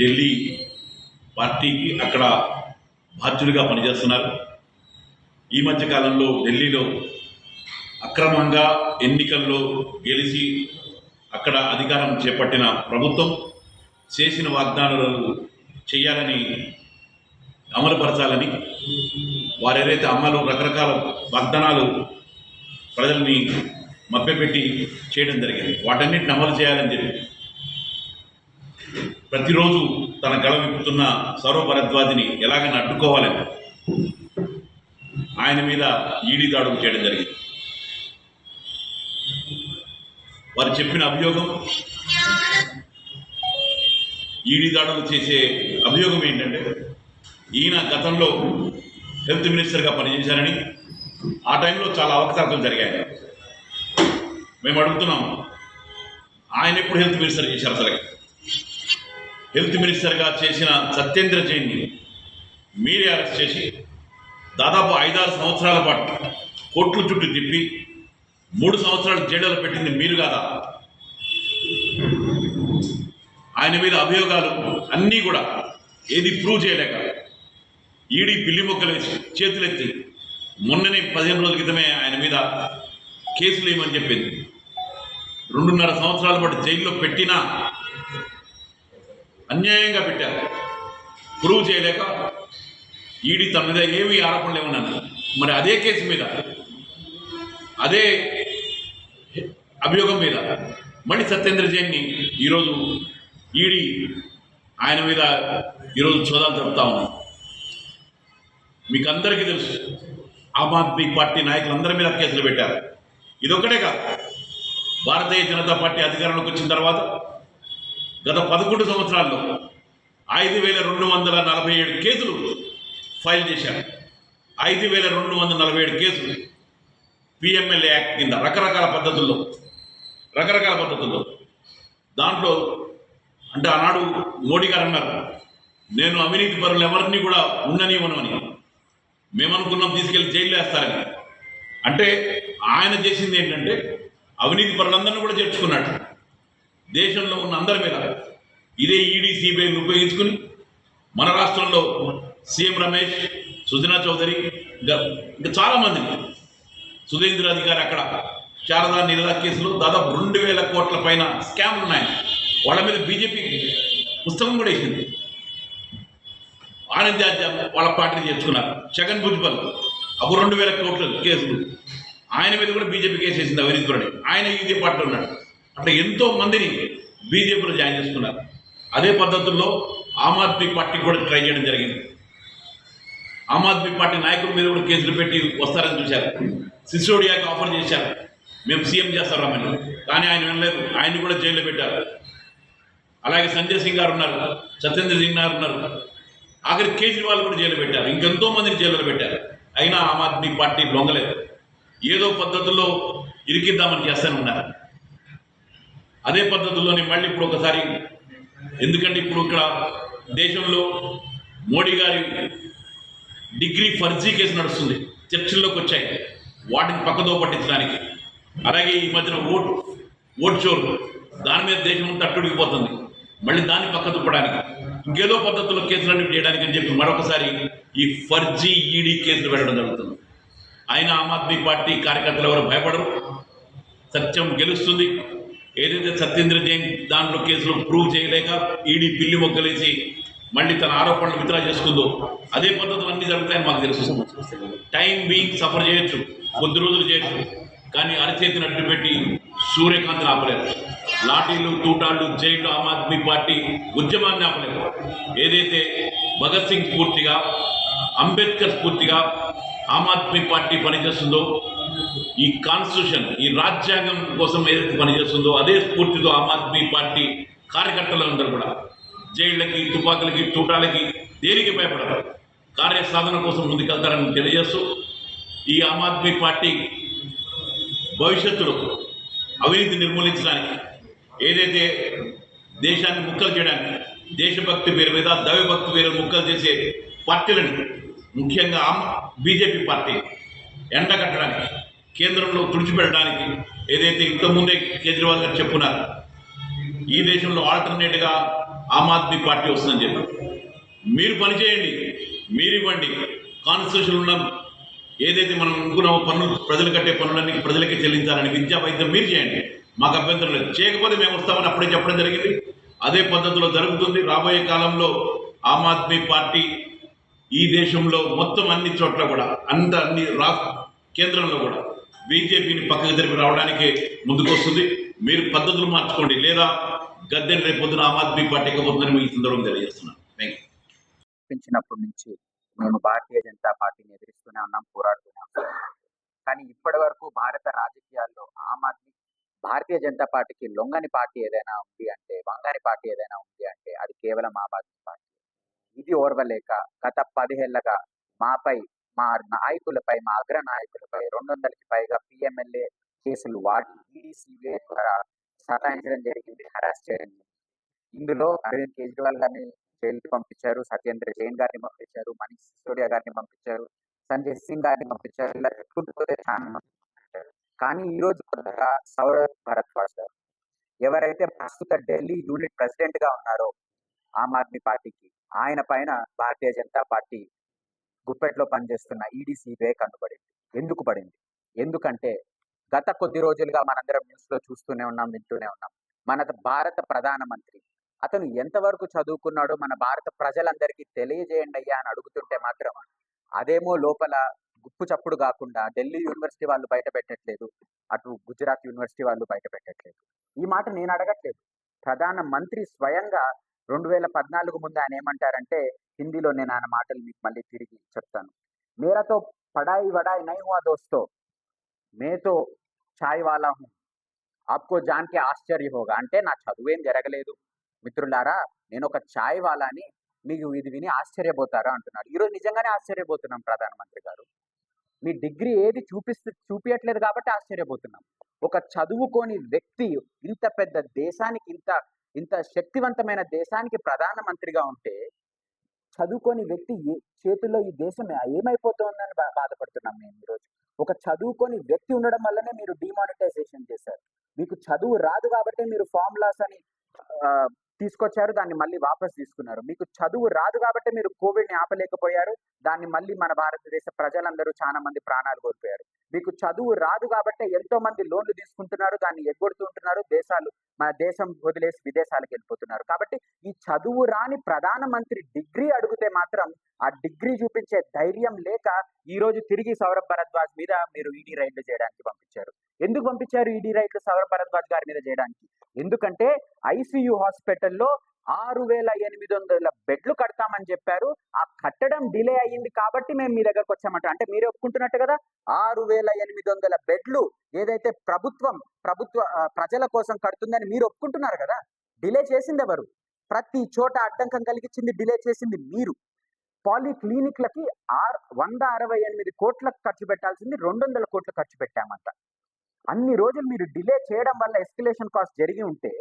ఢిల్లీ పార్టీకి అక్కడ బాధ్యులుగా పనిచేస్తున్నారు. ఈ మధ్య కాలంలో ఢిల్లీలో అక్రమంగా ఎన్నికల్లో గెలిచి అక్కడ అధికారం చేపట్టిన ప్రభుత్వం చేసిన వాగ్దానాలు చేయాలని, అమలుపరచాలని వారేదైతే రకరకాల వాగ్దానాలు ప్రజల్ని మభ్యపెట్టి చేయడం జరిగింది, వాటన్నిటిని అమలు చేయాలని చెప్పి ప్రతిరోజు తన గళ విప్పుతున్న సౌరవ్ భరద్వాజ్ని ఎలాగైనా అడ్డుకోవాలని ఆయన మీద ఈడీ దాడులు చేయడం జరిగింది. వారు చెప్పిన అభియోగం, ఈడీ దాడులు చేసే అభియోగం ఏంటంటే ఈయన గతంలో హెల్త్ మినిస్టర్గా పనిచేశారని, ఆ టైంలో చాలా అవకతవకలు జరిగాయి. మేము అడుగుతున్నాం, ఆయన ఎప్పుడు హెల్త్ మినిస్టర్ చేశారు? అసలు హెల్త్ మినిస్టర్గా చేసిన సత్యేంద్ర జైన్ని మీరే అరెస్ట్ చేసి దాదాపు 5-6 సంవత్సరాల పాటు కోర్టుల చుట్టూ తిప్పి 3 సంవత్సరాలు జైలులో పెట్టింది మీరు కాదా? ఆయన మీద అభియోగాలు అన్నీ కూడా ఏది ప్రూవ్ చేయలేక ఈడీ పిల్లి మొక్కలు వేసి చేతులెత్తి మొన్ననే 15 రోజుల క్రితమే ఆయన మీద కేసులు ఏమని చెప్పింది. 2.5 సంవత్సరాల పాటు జైల్లో పెట్టినా అన్యాయంగా పెట్టారు. ప్రూవ్ చేయలేక ఈడీ తన మీద ఏమీ ఆరోపణలు ఏమన్నాను. మరి అదే కేసు మీద, అదే అభియోగం మీద మళ్ళీ సత్యేంద్ర జైన్ని ఈరోజు ఈడీ ఆయన మీద ఈరోజు చోదాలు జరుపుతా ఉన్నాం. మీకు అందరికీ తెలుసు, ఆమ్ ఆద్మీ పార్టీ నాయకులందరి మీద కేసులు పెట్టారు. ఇదొక్కటే కాదు, భారతీయ జనతా పార్టీ అధికారంలోకి వచ్చిన తర్వాత గత 11 సంవత్సరాల్లో 5,247 కేసులు ఫైల్ చేశారు. 5,247 కేసులు పిఎంఎల్ఏ యాక్ట్ కింద రకరకాల పద్ధతుల్లో దాంట్లో అంటే ఆనాడు మోడీ గారు అన్నారు, నేను అవినీతి పరులు ఎవరిని కూడా ఉండనివ్వను అని. మేమనుకున్నాం తీసుకెళ్లి జైల్లో వేస్తారని. అంటే ఆయన చేసింది ఏంటంటే అవినీతి పరులందరినీ కూడా చేర్చుకున్నాడు. దేశంలో ఉన్న అందరి మీద ఇదే ఈడీ సిబిఐని ఉపయోగించుకుని మన రాష్ట్రంలో సీఎం రమేష్, సుజనా చౌదరి, ఇంకా చాలామందిని, సుధీంద్ర అధికారి అక్కడ శారదా నిరదా కేసులో దాదాపు 2,000 కోట్ల పైన స్కామ్లు ఉన్నాయి. వాళ్ళ మీద బీజేపీ పుస్తకం కూడా వేసింది. ఆనంద్ వాళ్ళ పార్టీని చేర్చుకున్నారు. జగన్ భుజ్బల్ అప్పుడు 2,000 కోట్ల కేసులు, ఆయన మీద కూడా బీజేపీ కేసు వేసింది అవినీతిపరుని. ఆయన ఇదే పార్టీలో ఉన్నాడు. అట్లా ఎంతో మందిని బీజేపీలో జాయిన్ చేసుకున్నారు. అదే పద్ధతుల్లో ఆమ్ ఆద్మీ పార్టీకి కూడా ట్రై చేయడం జరిగింది. ఆమ్ ఆద్మీ పార్టీ నాయకుల మీద కూడా కేసులు పెట్టి వస్తారని చూశారు. సిసోడియాకి ఆఫర్ చేశారు, మేము సీఎం చేస్తామని, కానీ ఆయన వినలేదు. ఆయన్ని కూడా జైల్లో పెట్టారు. అలాగే సంజయ్ సింగ్ గారు ఉన్నారు, సత్యేంద్ర సింగ్ గారు ఉన్నారు, ఆఖరి కేజ్రీవాల్ కూడా జైలు పెట్టారు. ఇంకెంతో మందిని జైల్లో పెట్టారు. అయినా ఆమ్ ఆద్మీ పార్టీ లొంగలేదు. ఏదో పద్ధతుల్లో ఇరికిద్దామని చేస్తూనే ఉన్నారు. అదే పద్ధతుల్లోనే మళ్ళీ ఇప్పుడు ఒకసారి, ఎందుకంటే ఇప్పుడు ఇక్కడ దేశంలో మోడీ గారి డిగ్రీ ఫర్జీ కేసు నడుస్తుంది, చర్చల్లోకి వచ్చాయి. వాటిని పక్కదో పట్టించడానికి, అలాగే ఈ మధ్యన ఓట్ షోర్ దాని మీద దేశం తట్టుడిగిపోతుంది, మళ్ళీ దాన్ని పక్క తుప్పడానికి, ఇంకేదో పద్ధతుల్లో కేసులన్నీ చేయడానికి అని చెప్పి మరొకసారి ఈ ఫర్జీ ఈడీ కేసులు పెట్టడం జరుగుతుంది. అయినా ఆమ్ ఆద్మీ పార్టీ కార్యకర్తలు ఎవరు భయపడరు. సత్యం గెలుస్తుంది. ఏదైతే సత్యేంద్ర జైన్ దాంట్లో కేసులు ప్రూవ్ చేయలేక ఈడీ పిల్లి మొగ్గలేసి మళ్ళీ తన ఆరోపణలు విత్డ్రా చేసుకుందో అదే పద్ధతులు అన్నీ జరుగుతాయని మాకు తెలుసు. టైం బీయింగ్ సఫర్ చేయొచ్చు, కొద్ది రోజులు చేయొచ్చు, కానీ అరచేతిని అడ్డు పెట్టి సూర్యకాంతిని ఆపలేదు. లాఠీలు, తూటాళ్ళు, జైలు ఆమ్ ఆద్మీ పార్టీ ఉద్యమాన్ని ఆపలేదు. ఏదైతే భగత్ సింగ్ స్ఫూర్తిగా, అంబేద్కర్ స్ఫూర్తిగా ఆమ్ ఆద్మీ పార్టీ పనిచేస్తుందో, ఈ కాన్స్టిట్యూషన్, ఈ రాజ్యాంగం కోసం ఏదైతే పనిచేస్తుందో అదే స్ఫూర్తితో ఆమ్ ఆద్మీ పార్టీ కార్యకర్తలందరూ కూడా జైళ్ళకి, తుపాకులకి, తూటాలకి దేనికి భయపడతారు, కార్యసాధన కోసం ముందుకెళ్తారని తెలియజేస్తూ, ఈ ఆమ్ ఆద్మీ పార్టీ భవిష్యత్తులో అవినీతి నిర్మూలించడానికి, ఏదైతే దేశాన్ని ముక్కలు చేయడానికి, దేశభక్తి పేరు మీద దైవభక్తి పేరు ముక్కలు చేసే పార్టీలని, ముఖ్యంగా బీజేపీ పార్టీ ఎండగట్టడానికి, కేంద్రంలో తుడిచిపెట్టడానికి, ఏదైతే ఇంతకుముందే కేజ్రీవాల్ గారు చెప్పున్నారు, ఈ దేశంలో ఆల్టర్నేట్గా ఆమ్ ఆద్మీ పార్టీ వస్తుందని చెప్పి. మీరు పనిచేయండి, మీరు ఇవ్వండి. కాన్స్టిట్యూషన్ ఉన్న ఏదైతే మనం అనుకున్నామో పన్నులు, ప్రజలు కట్టే పన్నులన్నీ ప్రజలకే చెల్లించాలని విద్యా వైద్యం మీరు చేయండి, మాకు అభ్యంతరం లేదు. చేయకపోతే మేము వస్తామని అప్పుడే చెప్పడం జరిగింది. అదే పద్ధతిలో జరుగుతుంది. రాబోయే కాలంలో ఆమ్ ఆద్మీ పార్టీ ఈ దేశంలో మొత్తం అన్ని చోట్ల కూడా అన్ని కేంద్రంలో కూడా బీజేపీని పక్కకు జరిపి రావడానికి ముందుకొస్తుంది. మీరు పద్ధతులు మార్చుకోండి, లేదా గద్దెని రేపు పొద్దున ఆమ్ ఆద్మీ పార్టీ ఎక్కబోతుందని ఈ సందర్భంగా తెలియజేస్తున్నాను. Thank you. పించినప్పటి నుంచి మేము భారతీయ జనతా పార్టీని ఎదిరిస్తూనే ఉన్నాం, పోరాడుతూనే ఉన్నాం. కానీ ఇప్పటి వరకు భారత రాజకీయాల్లో ఆమ్ ఆద్మీ భారతీయ జనతా పార్టీకి లొంగని పార్టీ ఏదైనా ఉంది అంటే, వంగని పార్టీ ఏదైనా ఉంది అంటే అది కేవలం ఆమ్ ఆద్మీ పార్టీ. ఇది ఓర్వలేక గత 10 ఏళ్లుగా మాపై, మా నాయకులపై, మా అగ్ర నాయకులపై 200కి పైగా పిఎంఎల్ఏ కేసులు వాడి ఈడీ సిబిఐ ద్వారా సతాయించడం జరిగింది, హరాస్ చేయడం. ఇందులో అరవింద్ కేజ్రీవాల్ గారిని జైలుకి పంపించారు, సత్యేంద్ర జైన్ గారిని పంపించారు, మనీష్ సిసోడియా గారిని పంపించారు, సంజయ్ సింగ్ గారిని పంపించారు. ఇలా చెప్పుకుంటూ చాలా మంది. కానీ ఈ రోజు కొత్తగా సౌరవ్ భరద్వాజ్ గారు, ఎవరైతే ప్రస్తుత ఢిల్లీ యూనిట్ ప్రెసిడెంట్ గా ఉన్నారో ఆమ్ ఆద్మీ పార్టీకి, ఆయన పైన భారతీయ జనతా పార్టీ గుప్పెట్లో పనిచేస్తున్న ఈడీ సిబిఐ కన్నుపడింది. ఎందుకు పడింది? ఎందుకంటే గత కొద్ది రోజులుగా మనందరం న్యూస్ లో చూస్తూనే ఉన్నాం, వింటూనే ఉన్నాం. మన భారత ప్రధానమంత్రి అతను ఎంతవరకు చదువుకున్నాడో మన భారత ప్రజలందరికీ తెలియజేయండి అయ్యా అని అడుగుతుంటే మాత్రం అదేమో లోపల గుప్పు చప్పుడు కాకుండా ఢిల్లీ యూనివర్సిటీ వాళ్ళు బయట పెట్టట్లేదు, అటు గుజరాత్ యూనివర్సిటీ వాళ్ళు బయట పెట్టట్లేదు. ఈ మాట నేను అడగట్లేదు, ప్రధాన మంత్రి స్వయంగా 2014 ముందు ఆయన ఏమంటారంటే, హిందీలో నేను ఆయన మాటలు మీకు మళ్ళీ తిరిగి చెప్తాను. మేరాతో పడాయి వడాయి నై హువా దోస్తో, మేతో చాయ్ వాలా హూ, ఆప్కో జాన్ కే ఆశ్చర్య హోగా. అంటే నా చదువేం జరగలేదు మిత్రులారా, నేను ఒక ఛాయ్ వాలాని, మీకు ఇది విని ఆశ్చర్యపోతారా అంటున్నాడు. ఈరోజు నిజంగానే ఆశ్చర్యపోతున్నాం ప్రధానమంత్రి గారు. మీ డిగ్రీ ఏది చూపించట్లేదు కాబట్టి ఆశ్చర్యపోతున్నాం. ఒక చదువుకోని వ్యక్తి ఇంత పెద్ద దేశానికి, ఇంత శక్తివంతమైన దేశానికి ప్రధానమంత్రిగా ఉంటే, చదువుకోని వ్యక్తి చేతుల్లో ఈ దేశం ఏమైపోతుందని బాధపడుతున్నాం మేము ఈరోజు. ఒక చదువుకోని వ్యక్తి ఉండడం వల్లనే మీరు డిమానిటైజేషన్ చేశారు. మీకు చదువు రాదు కాబట్టి మీరు ఫార్ములాస్ అని తీసుకొచ్చారు, దాన్ని మళ్ళీ వాపస్ తీసుకున్నారు. మీకు చదువు రాదు కాబట్టి మీరు కోవిడ్ని ఆపలేకపోయారు, దాన్ని మళ్ళీ మన భారతదేశ ప్రజలందరూ చాలా మంది ప్రాణాలు కోల్పోయారు. మీకు చదువు రాదు కాబట్టి ఎంతో మంది లోన్లు తీసుకుంటున్నారు, దాన్ని ఎగ్గొడుతూ ఉంటున్నారు, మన దేశం వదిలేసి విదేశాలకు వెళ్ళిపోతున్నారు. కాబట్టి ఈ చదువు రాని ప్రధానమంత్రి డిగ్రీ అడిగితే మాత్రం ఆ డిగ్రీ చూపించే ధైర్యం లేక ఈ రోజు తిరిగి సౌరభ్ భరద్వాజ్ మీద మీరు ఈడీ రైడ్లు చేయడానికి పంపించారు. ఎందుకు పంపించారు ఈడీ రైడ్లు సౌరభ్ భరద్వాజ్ గారి మీద చేయడానికి? ఎందుకంటే ఐసీయూ హాస్పిటల్లో 6800 బెడ్లు కడతామని చెప్పారు. ఆ కట్టడం డిలే అయ్యింది కాబట్టి మేము మీ దగ్గరకు వచ్చామంట. అంటే మీరే ఒప్పుకుంటున్నట్టు కదా, 6800 బెడ్లు ఏదైతే ప్రజల కోసం కడుతుందని మీరు ఒప్పుకుంటున్నారు కదా. డిలే చేసింది ఎవరు? ప్రతి చోట అడ్డంకం కలిగించింది, డిలే చేసింది మీరు. పాలిక్లినిక్లకి 168 కోట్లకు ఖర్చు పెట్టాల్సింది 200 కోట్లు ఖర్చు పెట్టామంట. అన్ని రోజులు మీరు డిలే చేయడం వల్ల ఎస్కలేషన్ కాస్ట్ జరిగి ఉంటే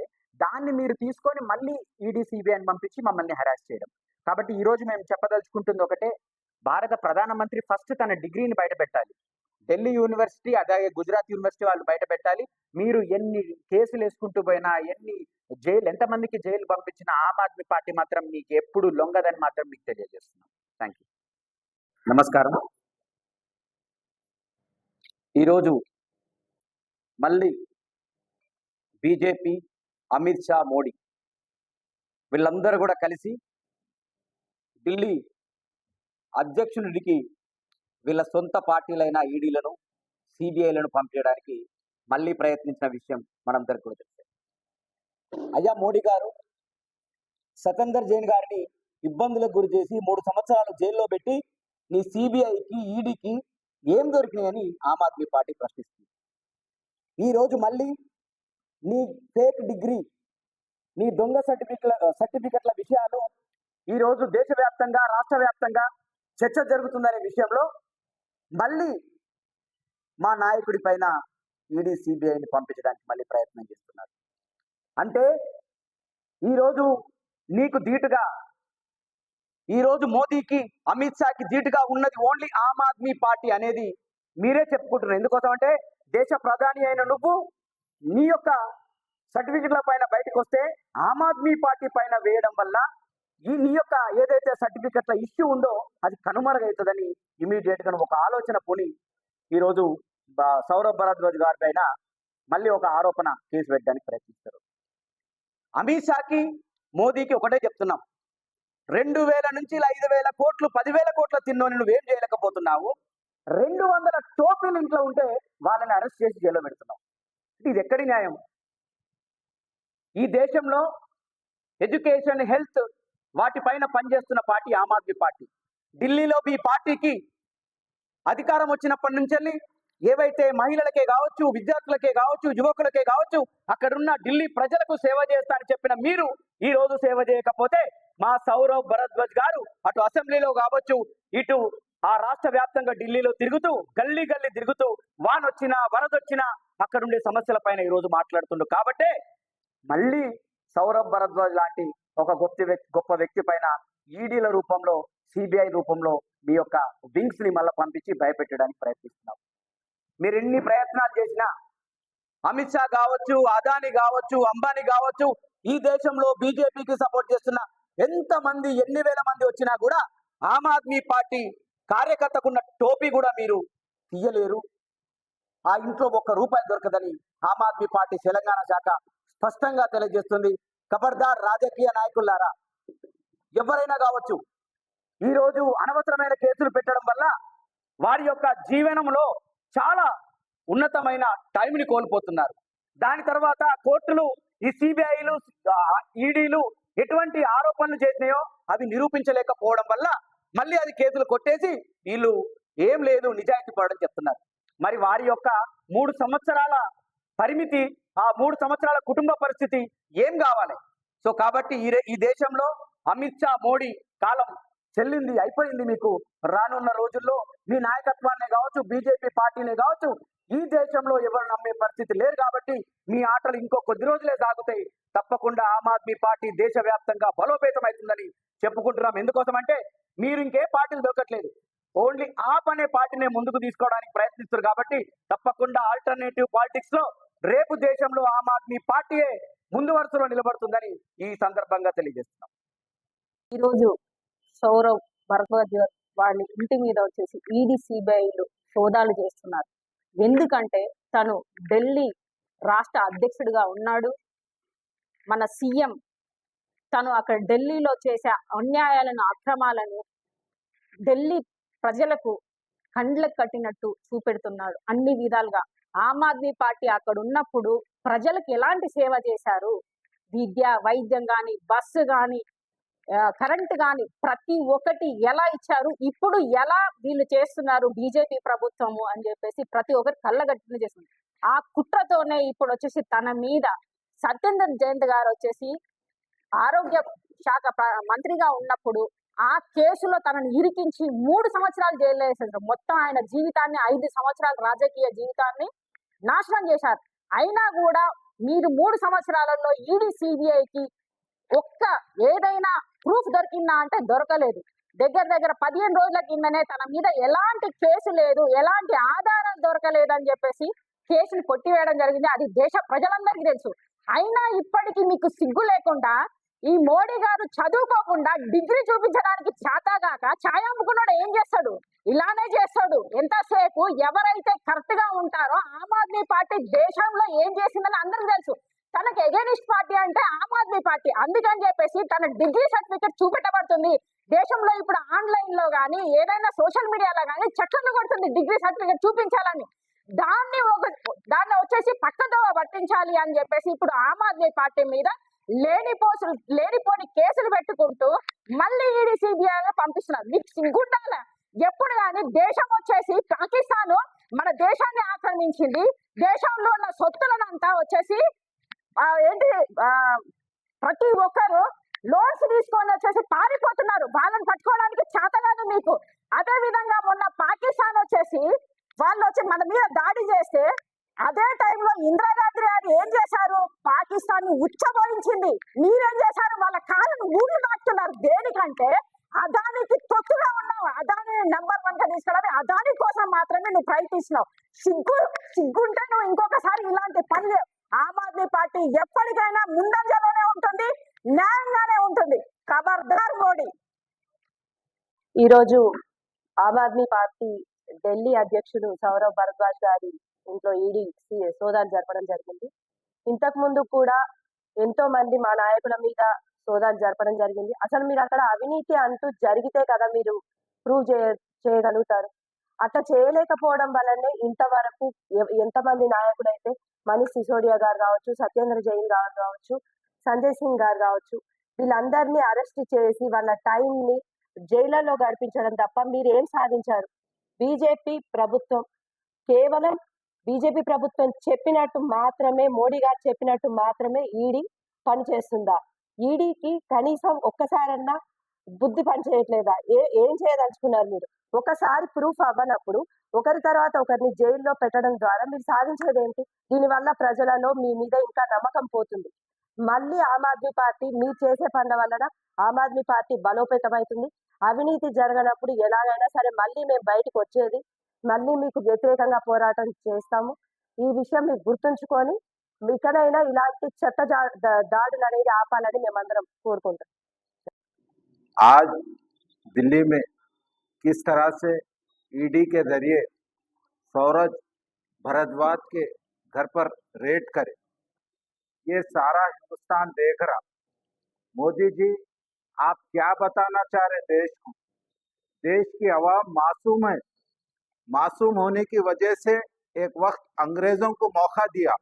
దాన్ని మీరు తీసుకొని మళ్ళీ ఈడీ సిబిఐని పంపించి మమ్మల్ని హెరాస్ చేయడం. కాబట్టి ఈ రోజు మేము చెప్పదలుచుకుంటుంది ఒకటే, భారత ప్రధానమంత్రి ఫస్ట్ తన డిగ్రీని బయట పెట్టాలి. ఢిల్లీ యూనివర్సిటీ అలాగే గుజరాత్ యూనివర్సిటీ వాళ్ళు బయట పెట్టాలి. మీరు ఎన్ని కేసులు వేసుకుంటూ పోయినా, ఎంతమందికి జైలు పంపించినా ఆమ్ ఆద్మీ పార్టీ మాత్రం మీకు ఎప్పుడు లొంగదని మాత్రం మీకు తెలియజేస్తున్నాం. Thank you. నమస్కారం. ఈరోజు మళ్ళీ బీజేపీ, అమిత్ షా, మోడీ వీళ్ళందరూ కూడా కలిసి ఢిల్లీ అధ్యక్షుడికి వీళ్ళ సొంత పార్టీలైన ఈడీలను, సిబిఐలను పంపించడానికి మళ్ళీ ప్రయత్నించిన విషయం మనందరికీ కూడా తెలుసు. అయ్యా మోడీ గారు సత్యేందర్ జైన్ గారిని ఇబ్బందులకు గురి చేసి 3 సంవత్సరాలు జైల్లో పెట్టి నీ సిబిఐకి, ఈడీకి ఏం దొరికినాయని ఆమ్ ఆద్మీ పార్టీ ప్రశ్నిస్తుంది. ఈరోజు మళ్ళీ నీ ఫేక్ డిగ్రీ, నీ దొంగ సర్టిఫికెట్ల విషయాలు ఈరోజు దేశవ్యాప్తంగా, రాష్ట్ర వ్యాప్తంగా చర్చ జరుగుతుందనే విషయంలో మళ్ళీ మా నాయకుడి పైన ఈడీ సిబిఐని పంపించడానికి మళ్ళీ ప్రయత్నం చేస్తున్నారు. అంటే ఈరోజు నీకు ధీటుగా, ఈరోజు మోదీకి, అమిత్ షాకి ధీటుగా ఉన్నది ఓన్లీ ఆమ్ ఆద్మీ పార్టీ అనేది మీరే చెప్పుకుంటున్నారు. ఎందుకోసం అంటే దేశ ప్రధాని అయిన నువ్వు నీ యొక్క సర్టిఫికెట్ల పైన బయటకు వస్తే ఆమ్ ఆద్మీ పార్టీ పైన వేయడం వల్ల నీ యొక్క ఏదైతే సర్టిఫికెట్ల ఇష్యూ ఉందో అది కనుమరుగవుతుందని ఇమీడియట్ గా ఒక ఆలోచన పోని ఈరోజు సౌరభ్ భరద్వాజ్ గారి పైన మళ్ళీ ఒక ఆరోపణ కేసు పెట్టడానికి ప్రయత్నిస్తారు. అమిత్ షాకి మోదీకి ఒకటే చెప్తున్నాం, 2000 నుంచి 5,000 కోట్లు 10,000 కోట్ల తిన్నోని నువ్వేం చేయలేకపోతున్నావు. 200 టోపీలు ఇంట్లో ఉంటే వాళ్ళని అరెస్ట్ చేసి జైల్లో పెడుతున్నావు. ఇది ఎక్కడి న్యాయం? ఈ దేశంలో ఎడ్యుకేషన్, హెల్త్ వాటిపైన పనిచేస్తున్న పార్టీ ఆమ్ ఆద్మీ పార్టీ. ఢిల్లీలో ఈ పార్టీకి అధికారం వచ్చినప్పటి నుంచి ఏవైతే మహిళలకే కావచ్చు, విద్యార్థులకే కావచ్చు, యువకులకే కావచ్చు, అక్కడున్న ఢిల్లీ ప్రజలకు సేవ చేస్తా అని చెప్పిన మీరు ఈ రోజు సేవ చేయకపోతే మా సౌరవ్ భరద్వాజ్ గారు అటు అసెంబ్లీలో కావచ్చు, ఇటు ఆ రాష్ట్ర వ్యాప్తంగా ఢిల్లీలో తిరుగుతూ గల్లీ గల్లీ తిరుగుతూ వానొచ్చినా వరదొచ్చినా అక్కడుండే సమస్యల పైన ఈ రోజు మాట్లాడుతుండు. కాబట్టే మళ్ళీ సౌరభ్ భరద్వాజ్ లాంటి ఒక గొప్ప వ్యక్తి పైన ఈడీల రూపంలో, సిబిఐ రూపంలో మీ యొక్క వింగ్స్ ని మళ్ళీ పంపించి భయపెట్టడానికి ప్రయత్నిస్తున్నాం. మీరు ఎన్ని ప్రయత్నాలు చేసినా అమిత్ షా కావచ్చు, అదాని కావచ్చు, అంబానీ కావచ్చు, ఈ దేశంలో బీజేపీకి సపోర్ట్ చేస్తున్న ఎంతమంది, ఎన్ని వేల మంది వచ్చినా కూడా ఆమ్ ఆద్మీ పార్టీ కార్యకర్తకున్న టోపీ కూడా మీరు తీయలేరు. ఆ ఇంట్లో ₹1 దొరకదని ఆమ్ ఆద్మీ పార్టీ తెలంగాణ శాఖ స్పష్టంగా తెలియజేస్తుంది. ఖబర్దార్ రాజకీయ నాయకులారా, ఎవరైనా కావచ్చు, ఈరోజు అనవసరమైన కేసులు పెట్టడం వల్ల వారి యొక్క జీవనంలో చాలా ఉన్నతమైన టైంని కోల్పోతున్నారు. దాని తర్వాత కోర్టులు, ఈ సిబిఐలు, ఈడీలు ఎటువంటి ఆరోపణలు చేసినాయో అవి నిరూపించలేకపోవడం వల్ల మళ్ళీ అది కేసులు కొట్టేసి వీళ్ళు ఏం లేదు నిజాయితీ పడడం చెప్తున్నారు. మరి వారి యొక్క 3 సంవత్సరాల పరిమితి, ఆ 3 సంవత్సరాల కుటుంబ పరిస్థితి ఏం కావాలి? సో కాబట్టి ఈ దేశంలో అమిత్ షా, మోడీ కాలం చెల్లింది, అయిపోయింది. మీకు రానున్న రోజుల్లో మీ నాయకత్వాన్ని కావచ్చు, బీజేపీ పార్టీనే కావచ్చు, ఈ దేశంలో ఎవరు నమ్మే పరిస్థితి లేరు. కాబట్టి మీ ఆటలు ఇంకో కొద్ది రోజులే సాగుతాయి. తప్పకుండా ఆమ్ ఆద్మీ పార్టీ దేశవ్యాప్తంగా బలోపేతం అవుతుందని చెప్పుకుంటున్నాం. ఎందుకోసం అంటే మీరు ఇంకే పార్టీలు దొరకట్లేదు, ఓన్లీ ఆప్ అనే పార్టీనే ముందుకు తీసుకోవడానికి ప్రయత్నిస్తారు. కాబట్టి తప్పకుండా ఆల్టర్నేటివ్ పాలిటిక్స్ లో రేపు దేశంలో ఆమ్ ఆద్మీ పార్టీయే ముందు వరుసలో నిలబడుతుందని ఈ సందర్భంగా తెలియజేస్తున్నాం. ఈరోజు సౌరవ్ భరద్వాజ్ వాళ్ళ ఇంటి మీద వచ్చేసి ఈడీ, సిబిఐలు సోదాలు చేస్తున్నారు. ఎందుకంటే తను ఢిల్లీ రాష్ట్ర అధ్యక్షుడిగా ఉన్నాడు. మన సీఎం తను అక్కడ ఢిల్లీలో చేసే అన్యాయాలను, అక్రమాలను ఢిల్లీ ప్రజలకు కండ్లకు కట్టినట్టు చూపెడుతున్నాడు అన్ని విధాలుగా. ఆమ్ ఆద్మీ పార్టీ అక్కడ ఉన్నప్పుడు ప్రజలకు ఎలాంటి సేవ చేశారు, విద్య, వైద్యం కానీ, బస్సు కానీ, కరెంట్ కానీ ప్రతి ఒక్కటి ఎలా ఇచ్చారు, ఇప్పుడు ఎలా వీళ్ళు చేస్తున్నారు బీజేపీ ప్రభుత్వము అని చెప్పేసి ప్రతి ఒక్కరు కళ్ళగట్టిన చేస్తుంది. ఆ కుట్రతోనే ఇప్పుడు వచ్చేసి తన మీద సత్యేంద్ర జయంత్ గారు వచ్చేసి ఆరోగ్య శాఖ మంత్రిగా ఉన్నప్పుడు ఆ కేసులో తనను ఇరికించి 3 సంవత్సరాలు జైల్లో వేసేసారు. మొత్తం ఆయన జీవితాన్ని, 5 సంవత్సరాల రాజకీయ జీవితాన్ని నాశనం చేశారు. అయినా కూడా మీరు 3 సంవత్సరాలలో ఈడీ, సిబిఐకి ఒక్క ఏదైనా ప్రూఫ్ దొరికిందా అంటే దొరకలేదు. దగ్గర 15 రోజుల కిందనే తన మీద ఎలాంటి కేసు లేదు, ఎలాంటి ఆధారాలు దొరకలేదని చెప్పేసి కేసుని కొట్టివేయడం జరిగింది. అది దేశ ప్రజలందరికీ తెలుసు. అయినా ఇప్పటికీ మీకు సిగ్గు లేకుండా ఈ మోడీ గారు చదువుకోకుండా డిగ్రీ చూపించడానికి చేతగాక ఛాయ్ అమ్ముకున్నాడు. ఏం చేస్తాడు? ఇలానే చేస్తాడు. ఎంతసేపు ఎవరైతే కరెక్ట్ గా ఉంటారో ఆమ్ ఆద్మీ పార్టీ దేశంలో ఏం చేసిందని అందరికి తెలుసు. తనకి ఎగెనిస్ట్ పార్టీ అంటే ఆమ్ ఆద్మీ పార్టీ. అందుకని చెప్పేసి తన డిగ్రీ సర్టిఫికెట్ చూపెట్టబడుతుంది. దేశంలో ఇప్పుడు ఆన్లైన్ లో కానీ ఏదైనా సోషల్ మీడియాలో కానీ చక్కర్లు కొడుతుంది డిగ్రీ సర్టిఫికెట్ చూపించాలని. దాన్ని వచ్చేసి పక్కదోవ పట్టించాలి అని చెప్పేసి ఇప్పుడు ఆమ్ ఆద్మీ పార్టీ మీద లేనిపోని కేసులు పెట్టుకుంటూ మళ్ళీ ఈడీ, సిబిఐ పంపిస్తున్నారు. మీకు సిగ్గుండాల. ఎప్పుడు కానీ దేశం వచ్చేసి పాకిస్తాన్ మన దేశాన్ని ఆక్రమించింది. దేశంలో ఉన్న సొత్తులనంతా వచ్చేసి ప్రతి ఒక్కరు లోన్స్ తీసుకొని వచ్చేసి పారిపోతున్నారు. వాళ్ళని పట్టుకోవడానికి చేత కాదు మీకు. అదే విధంగా మొన్న పాకిస్తాన్ వచ్చేసి వాళ్ళు వచ్చి మన మీద దాడి చేస్తే అదే టైంలో ఇందిరాగాంధీ గారు ఏం చేశారు? పాకిస్తాన్ ని ఉచ్చబోయించింది. మీరేం చేశారు? వాళ్ళ కాళ్ళను ఊళ్ళు దాటుతున్నారు. దేనికంటే అదానికి తొత్తుగా ఉన్నావు. అదాని నెంబర్ 1 గా తీసుకోవడానికి అదాని కోసం మాత్రమే నువ్వు ప్రయత్నిస్తున్నావు. సిగ్గుంటే నువ్వు ఇంకొకసారి ఇలాంటి పని ఆమ్ ఆద్మీ పార్టీ ఎప్పటికైనా ముందంజలోనే ఉంటుంది, న్యాయంగానే ఉంటుంది. ఖబర్దార్ మోడీ. ఈరోజు ఆమ్ ఆద్మీ పార్టీ ఢిల్లీ అధ్యక్షుడు సౌరవ్ భరద్వాజ్ గారి ఇంట్లో ఈడీ సోదాలు జరపడం జరిగింది. ఇంతకు ముందు కూడా ఎంతో మంది మా నాయకుల మీద సోదాలు జరపడం జరిగింది. అసలు మీరు అక్కడ అవినీతి అంటూ జరిగితే కదా మీరు ప్రూవ్ చేయగలుగుతారు. అట్లా చేయలేకపోవడం వల్లనే ఇంతవరకు ఎంతమంది నాయకులైతే మనీష్ సిసోడియా గారు కావచ్చు, సత్యేంద్ర జైన్ గారు కావచ్చు, సంజయ్ సింగ్ గారు కావచ్చు, వీళ్ళందరినీ అరెస్ట్ చేసి వాళ్ళ టైంని జైళ్లలో గడిపించడం తప్ప మీరు ఏం సాధించారు? బీజేపీ ప్రభుత్వం కేవలం బీజేపీ ప్రభుత్వం చెప్పినట్టు మాత్రమే, మోడీ గారు చెప్పినట్టు మాత్రమే ఈడీ పనిచేస్తుందా? ఈడీకి కనీసం ఒక్కసారన్నా బుద్ధి పనిచేయట్లేదా? ఏం చేయదలుచుకున్నారు మీరు? ఒకసారి ప్రూఫ్ అవ్వనప్పుడు ఒకరి తర్వాత ఒకరిని జైల్లో పెట్టడం ద్వారా మీరు సాధించేది ఏంటి? దీనివల్ల ప్రజలలో మీ మీద ఇంకా నమ్మకం పోతుంది. మళ్ళీ ఆమ్ ఆద్మీ పార్టీ మీరు చేసే పనుల వలన ఆమ్ ఆద్మీ పార్టీ బలోపేతమవుతుంది. అవినీతి జరగనప్పుడు ఎలాగైనా సరే మళ్ళీ మేము బయటకు వచ్చేది, మళ్ళీ మీకు వ్యతిరేకంగా పోరాటం చేస్తాము. ఈ విషయం మీరు గుర్తుంచుకొని ఇకనైనా ఇలాంటి చెత్త దాడులు అనేది ఆపాలని మేమందరం కోరుకుంటాం. आज दिल्ली में किस तरह से ईडी के जरिए सौरभ भारद्वाज के घर पर रेड करे, ये सारा हिंदुस्तान देख रहा। मोदी जी, आप क्या बताना चाह रहे देश को? देश की आवाम मासूम है। मासूम होने की वजह से एक वक्त अंग्रेजों को मौका दिया।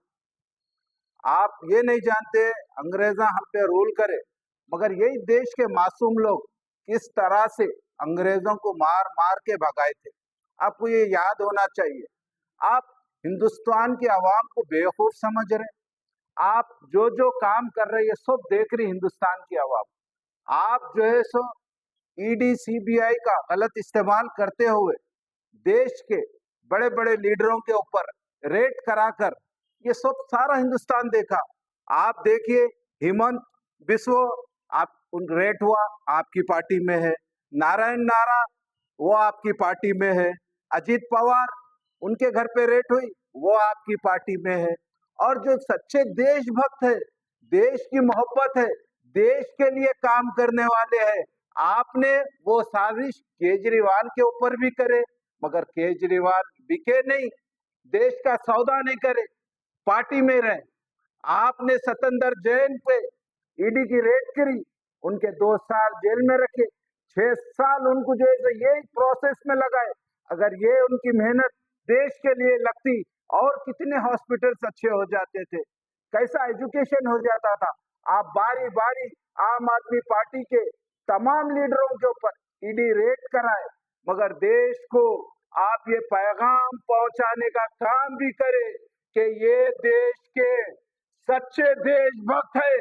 आप ये नहीं जानते अंग्रेजा हम पे रूल करे, मगर यही देश के मासूम लोग किस तरह से अंग्रेजों को मार मार के भगाए थे। आपको ये याद होना चाहिए। आप हिंदुस्तान की आवाम को बेवकूफ समझ रहे, आप जो जो काम कर रहे हैं सब देख रही हिंदुस्तान की आवाम। आप जो है सो ईडी सीबीआई का गलत इस्तेमाल करते हुए देश के बड़े बड़े लीडरों के ऊपर रेड कराकर ये सब सारा हिंदुस्तान देखा। आप देखिए हेमंत बिस्व आप उन रेट हुआ, आपकी पार्टी में है। नारायण नारा वो आपकी पार्टी में है। अजीत पवार उनके घर पे रेट हुई, वो आपकी पार्टी में है। और जो सच्चे देशभक्त है, देश की मोहब्बत है, देश के लिए काम करने वाले हैं, आपने वो साजिश केजरीवाल के ऊपर भी करे, मगर केजरीवाल बिके नहीं, देश का सौदा नहीं करे, पार्टी में रहे। आपने सत्येंद्र जैन पे ईडी की रेड करी, उनके 2 साल जेल में रखे, 6 साल उनको जो है ये प्रोसेस में लगाए। अगर ये उनकी मेहनत देश के लिए लगती और कितने हॉस्पिटल्स अच्छे हो जाते थे, कैसा एजुकेशन हो जाता था। आप बारी बारी आम आदमी पार्टी के तमाम लीडरों के ऊपर ईडी रेड कराए, मगर देश को आप ये पैगाम पहुंचाने का काम भी करे कि ये देश के सच्चे देशभक्त है,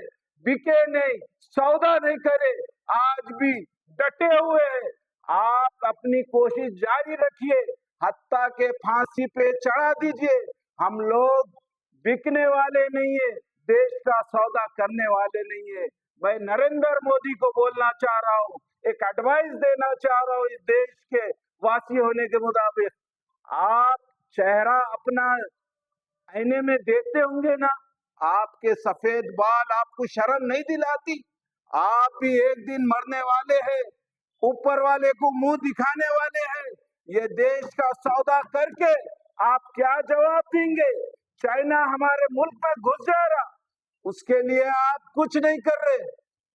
बिके नहीं, सौदा नहीं करे, आज भी डटे हुए हैं। आप अपनी कोशिश जारी रखिए, हत्या के फांसी पे चढ़ा दीजिए। हम लोग बिकने वाले नहीं है, देश का सौदा करने वाले नहीं है। मैं नरेंद्र मोदी को बोलना चाह रहा हूँ, एक एडवाइस देना चाह रहा हूँ इस देश के वासी होने के मुताबिक। आप चेहरा अपना आईने में देखते होंगे ना, आपके सफेद बाल आपको शर्म नहीं दिलाती? आप भी एक दिन मरने वाले हैं, ऊपर वाले को मुंह दिखाने वाले हैं। ये देश का सौदा करके आप क्या जवाब देंगे? चाइना हमारे मुल्क में घुस जा रहा, उसके लिए आप कुछ नहीं कर रहे,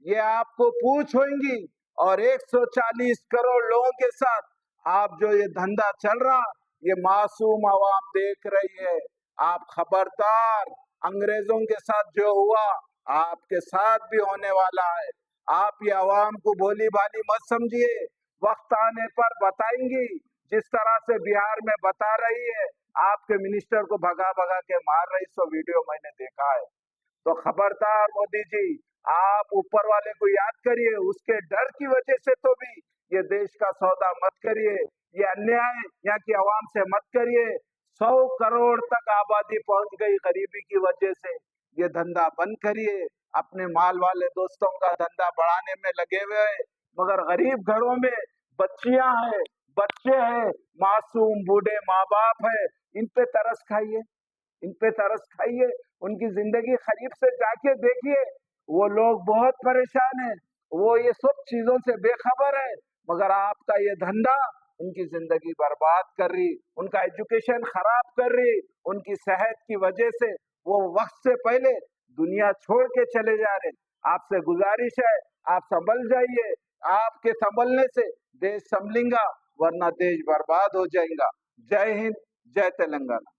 ये आपको पूछ होंगी। और 140 करोड़ लोगों के साथ आप जो ये धंधा चल रहा, ये मासूम आवाम देख रही है। आप खबरदार, अंग्रेजों के साथ जो हुआ आपके साथ भी होने वाला है। आप ये आवाम को भोली भाली मत समझिए, वक्त आने पर बताएंगी। जिस तरह से बिहार में बता रही है, आपके मिनिस्टर को भगा भगा के मार रही, सो वीडियो मैंने देखा है। तो खबरदार मोदी जी, आप ऊपर वाले को याद करिए, उसके डर की वजह से तो भी ये देश का सौदा मत करिए, ये अन्याय यहाँ की आवाम से मत करिए। 100 करोड़ तक आबादी पहुंच गई गरीबी की वजह से, ये धंधा बंद करिए। अपने माल वाले दोस्तों का धंधा बढ़ाने में लगे हुए हैं, मगर गरीब घरों में बच्चियां हैं, बच्चे हैं, मासूम बूढ़े माँ बाप है, इन पे तरस खाइए। इन पे तरस खाइए, उनकी जिंदगी करीब से जाके देखिए। वो लोग बहुत परेशान हैं, वो ये सब चीजों से बेखबर है, मगर आपका ये धंधा उनकी जिंदगी बर्बाद कर रही, उनका एजुकेशन खराब कर रही, उनकी सेहत की वजह से वो वक्त से पहले दुनिया छोड़ के चले जा रहे। आपसे गुजारिश है, आप संभल जाइए, आपके संभलने से देश संभलेगा, वरना देश बर्बाद हो जाएगा। जय हिंद, जय तेलंगाना।